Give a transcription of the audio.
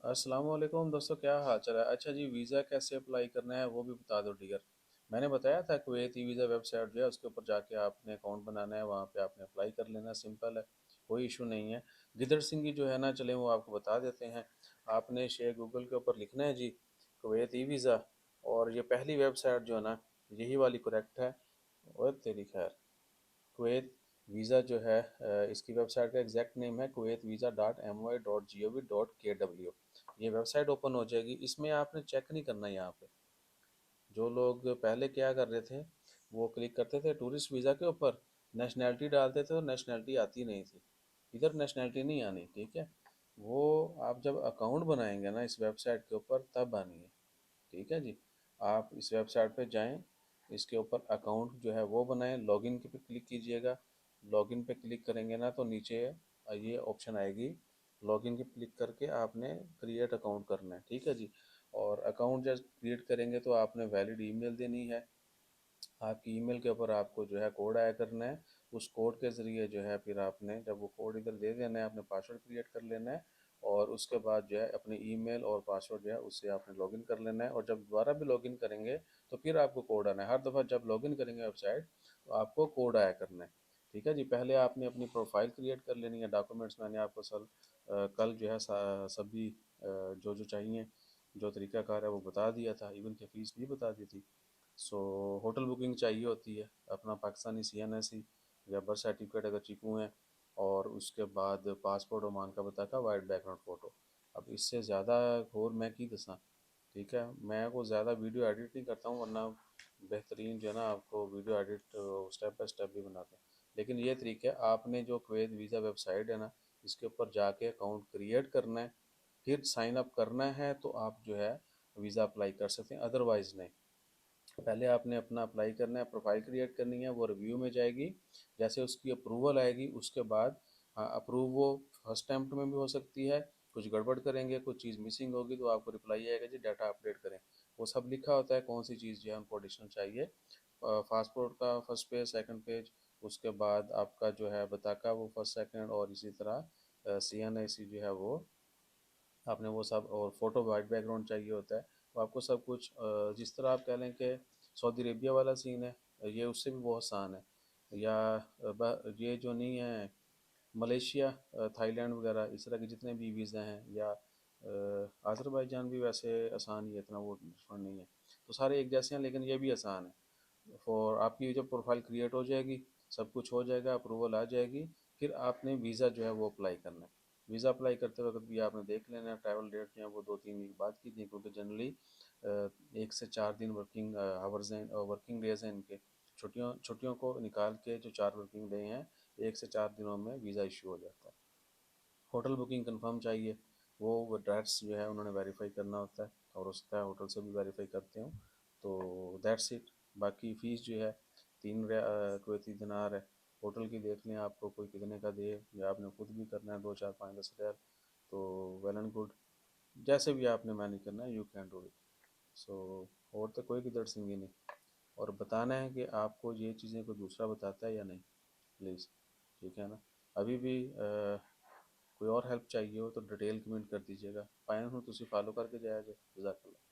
अस्सलाम वालेकुम दोस्तों, क्या हाल चाल है। अच्छा जी, वीज़ा कैसे अप्लाई करना है वो भी बता दो डियर। मैंने बताया था कुवैती वीज़ा वेबसाइट जो है उसके ऊपर जाके आपने अकाउंट बनाना है, वहाँ पे आपने अप्लाई कर लेना, सिंपल है, कोई इशू नहीं है। गिदड़ सिंह की जो है ना, चले वो आपको बता देते हैं। आपने शेयर गूगल के ऊपर लिखना है जी कुवैती वीज़ा, और ये पहली वेबसाइट जो है ना, यही वाली करेक्ट है। और तेरी खैर, कुवैत वीज़ा जो है इसकी वेबसाइट का एग्जैक्ट नेम है kuwaitVisa.my.gov.kw। ये वेबसाइट ओपन हो जाएगी, इसमें आपने चेक नहीं करना। यहाँ पे जो लोग पहले क्या कर रहे थे, वो क्लिक करते थे टूरिस्ट वीज़ा के ऊपर, नेशनैलिटी डालते थे और नेशनैलिटी आती नहीं थी। इधर नेशनैलिटी नहीं आनी, ठीक है। वो आप जब अकाउंट बनाएंगे ना इस वेबसाइट के ऊपर तब आनी है, ठीक है जी। आप इस वेबसाइट पे जाएं, इसके ऊपर अकाउंट जो है वो बनाएं, लॉगिन के पे क्लिक कीजिएगा। लॉगिन पे क्लिक करेंगे ना तो नीचे ये ऑप्शन आएगी। लॉगिन के क्लिक करके आपने क्रिएट अकाउंट करना है, ठीक है जी। और अकाउंट जब क्रिएट करेंगे तो आपने वैलिड ईमेल देनी है। आपकी ईमेल के ऊपर आपको जो है कोड आया करना है। उस कोड के ज़रिए जो है फिर आपने जब वो कोड इधर दे देना है, आपने पासवर्ड क्रिएट कर लेना है। और उसके बाद जो है अपनी ईमेल और पासवर्ड जो है उससे आपने लॉगिन कर लेना है। और जब दोबारा भी लॉगिन करेंगे तो फिर आपको कोड आना है। हर दफ़ा जब लॉगिन करेंगे वेबसाइट तो आपको कोड आया करना है, ठीक है जी। पहले आपने अपनी प्रोफाइल क्रिएट कर लेनी है। डॉक्यूमेंट्स मैंने आपको कल जो है सभी जो जो चाहिए, जो तरीकाकार है वो बता दिया था, इवन की फ़ीस भी बता दी थी। सो होटल बुकिंग चाहिए होती है, अपना पाकिस्तानी CNSE या बर्थ सर्टिफिकेट अगर चीकू हैं, और उसके बाद पासपोर्ट ओमान का पता का वाइट बैकग्राउंड फ़ोटो। अब इससे ज़्यादा और मैं की दसा, ठीक है। मैं को ज़्यादा वीडियो एडिट नहीं करता हूँ, वरना बेहतरीन जो है ना आपको video edit step by step भी बनाते हैं। लेकिन ये तरीका है, आपने जो कुवैत वीज़ा वेबसाइट है ना, इसके ऊपर जाके अकाउंट क्रिएट करना है, फिर साइन अप करना है तो आप जो है वीज़ा अप्लाई कर सकते हैं, अदरवाइज़ नहीं। पहले आपने अपना अप्लाई करना है, प्रोफाइल क्रिएट करनी है, वो रिव्यू में जाएगी। जैसे उसकी अप्रूवल आएगी उसके बाद, हाँ अप्रूव वो फर्स्ट अटैम्प्ट में भी हो सकती है। कुछ गड़बड़ करेंगे, कुछ चीज़ मिसिंग होगी तो आपको रिप्लाई आएगा जी डाटा अपडेट करें। वो सब लिखा होता है कौन सी चीज़ जो है उनको एडिशनल चाहिए। पासपोर्ट का फर्स्ट पेज, सेकंड पेज, उसके बाद आपका जो है बताका वो फर्स्ट सेकंड, और इसी तरह CNIC जो है वो आपने वो सब, और फोटो वाइट बैकग्राउंड चाहिए होता है। तो आपको सब कुछ जिस तरह आप कह लें कि सऊदी अरेबिया वाला सीन है, ये उससे भी बहुत आसान है। या ये जो नहीं है, मलेशिया, थाईलैंड वगैरह इस तरह के जितने भी वीज़ा हैं, या अज़रबैजान भी वैसे आसान ही है, इतना वो डिफरेंट नहीं है। तो सारे एक जैसे हैं, लेकिन ये भी आसान है। फॉर आपकी जब प्रोफाइल क्रिएट हो जाएगी, सब कुछ हो जाएगा, अप्रूवल आ जाएगी, फिर आपने वीज़ा जो है वो अप्लाई करना है। वीज़ा अप्लाई करते वक्त भी आपने देख लेना है ट्रैवल डेट जो है वो 2-3 वीक बाद की थी, क्योंकि जनरली 1 से 4 दिन वर्किंग आवर्स हैं, वर्किंग डेज हैं इनके। छुट्टियों छुट्टियों को निकाल के जो 4 वर्किंग डे हैं, 1 से 4 दिनों में वीज़ा इशू हो जाता है। होटल बुकिंग कंफर्म चाहिए, वो एड्रेस जो है उन्होंने वेरीफाई करना होता है, और हो सकता है होटल से भी वेरीफाई करते हो। तो दैट्स इट। बाकी फ़ीस जो है 3 कुवैती दिनार है। होटल की देख लें आपको कोई कितने का दे, या आपने खुद भी करना है 2, 4, 5, 10 हज़ार, तो वेल एंड गुड। जैसे भी आपने मैनेज करना है, यू कैन डू इट। सो और तो कोई किधर सिंगी नहीं। और बताना है कि आपको ये चीज़ें कोई दूसरा बताता है या नहीं, प्लीज़, ठीक है ना। अभी भी कोई और हेल्प चाहिए हो तो डिटेल कमेंट कर दीजिएगा। पाए हूँ तुम फॉलो करके जाया जे। जज़ाकल्लाह।